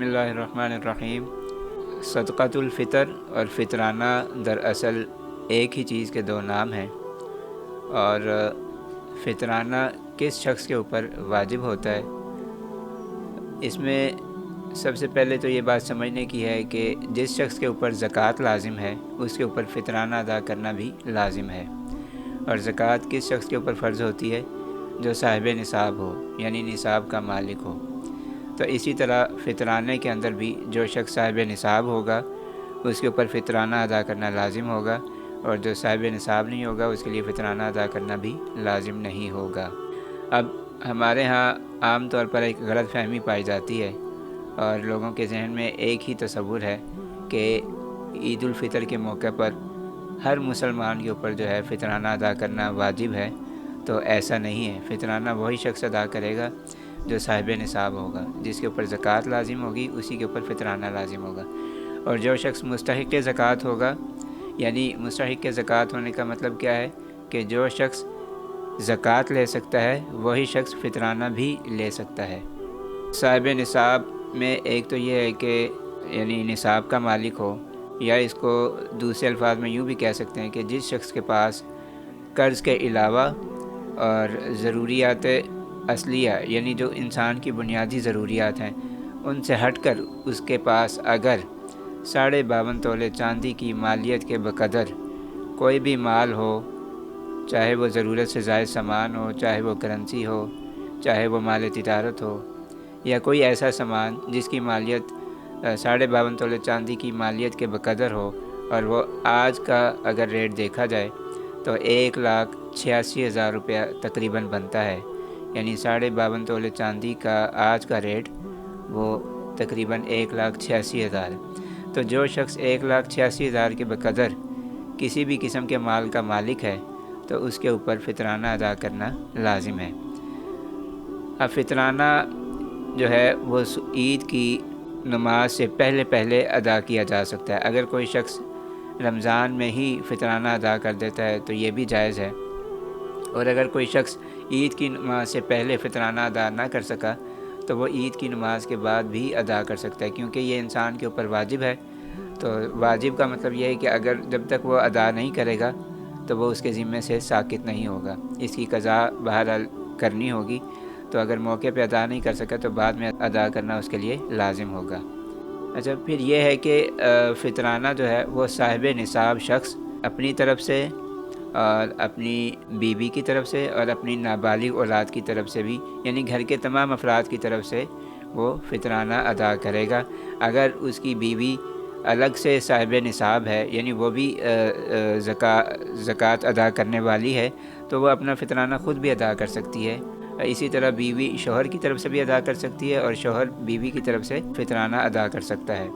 بسم اللہ الرحمن الرحیم۔ صدقۃ الفطر اور فطرانہ دراصل ایک ہی چیز کے دو نام ہیں، اور فطرانہ کس شخص کے اوپر واجب ہوتا ہے، اس میں سب سے پہلے تو یہ بات سمجھنے کی ہے کہ جس شخص کے اوپر زکوٰۃ لازم ہے اس کے اوپر فطرانہ ادا کرنا بھی لازم ہے۔ اور زکوٰۃ کس شخص کے اوپر فرض ہوتی ہے؟ جو صاحب نصاب ہو، یعنی نصاب کا مالک ہو۔ تو اسی طرح فطرانے کے اندر بھی جو شخص صاحب نصاب ہوگا اس کے اوپر فطرانہ ادا کرنا لازم ہوگا، اور جو صاحب نصاب نہیں ہوگا اس کے لیے فطرانہ ادا کرنا بھی لازم نہیں ہوگا۔ اب ہمارے ہاں عام طور پر ایک غلط فہمی پائی جاتی ہے، اور لوگوں کے ذہن میں ایک ہی تصور ہے کہ عید الفطر کے موقع پر ہر مسلمان کے اوپر جو ہے فطرانہ ادا کرنا واجب ہے۔ تو ایسا نہیں ہے۔ فطرانہ وہی شخص ادا کرے گا جو صاحب نصاب ہوگا، جس کے اوپر زکوٰۃ لازم ہوگی اسی کے اوپر فطرانہ لازم ہوگا۔ اور جو شخص مستحق زکوٰۃ ہوگا، یعنی مستحق زکوٰۃ ہونے کا مطلب کیا ہے کہ جو شخص زکوٰۃ لے سکتا ہے وہی شخص فطرانہ بھی لے سکتا ہے۔ صاحب نصاب میں ایک تو یہ ہے کہ یعنی نصاب کا مالک ہو، یا اس کو دوسرے الفاظ میں یوں بھی کہہ سکتے ہیں کہ جس شخص کے پاس قرض کے علاوہ اور ضروریات اصلیہ، یعنی جو انسان کی بنیادی ضروریات ہیں ان سے ہٹ کر اس کے پاس اگر 52.5 تولے چاندی کی مالیت کے بقدر کوئی بھی مال ہو، چاہے وہ ضرورت سے زائد سامان ہو، چاہے وہ کرنسی ہو، چاہے وہ مال تجارت ہو، یا کوئی ایسا سامان جس کی مالیت 52.5 تولے چاندی کی مالیت کے بقدر ہو، اور وہ آج کا اگر ریٹ دیکھا جائے تو 1,86,000 روپیہ تقریباً بنتا ہے، یعنی 52.5 تولے چاندی کا آج کا ریٹ وہ تقریباً 1,86,000 ہے۔ تو جو شخص 1,86,000 کے بقدر کسی بھی قسم کے مال کا مالک ہے تو اس کے اوپر فطرانہ ادا کرنا لازم ہے۔ اب فطرانہ جو ہے وہ عید کی نماز سے پہلے ادا کیا جا سکتا ہے۔ اگر کوئی شخص رمضان میں ہی فطرانہ ادا کر دیتا ہے تو یہ بھی جائز ہے، اور اگر کوئی شخص عید کی نماز سے پہلے فطرانہ ادا نہ کر سکا تو وہ عید کی نماز کے بعد بھی ادا کر سکتا ہے، کیونکہ یہ انسان کے اوپر واجب ہے۔ تو واجب کا مطلب یہ ہے کہ اگر جب تک وہ ادا نہیں کرے گا تو وہ اس کے ذمے سے ساقط نہیں ہوگا، اس کی قضا بہرحال کرنی ہوگی۔ تو اگر موقع پہ ادا نہیں کر سکا تو بعد میں ادا کرنا اس کے لیے لازم ہوگا۔ اچھا، پھر یہ ہے کہ فطرانہ جو ہے وہ صاحب نصاب شخص اپنی طرف سے اور اپنی بیوی کی طرف سے اور اپنی نابالغ اولاد کی طرف سے بھی، یعنی گھر کے تمام افراد کی طرف سے وہ فطرانہ ادا کرے گا۔ اگر اس کی بیوی الگ سے صاحب نصاب ہے، یعنی وہ بھی زکوٰۃ ادا کرنے والی ہے، تو وہ اپنا فطرانہ خود بھی ادا کر سکتی ہے۔ اسی طرح بیوی شوہر کی طرف سے بھی ادا کر سکتی ہے، اور شوہر بیوی کی طرف سے فطرانہ ادا کر سکتا ہے۔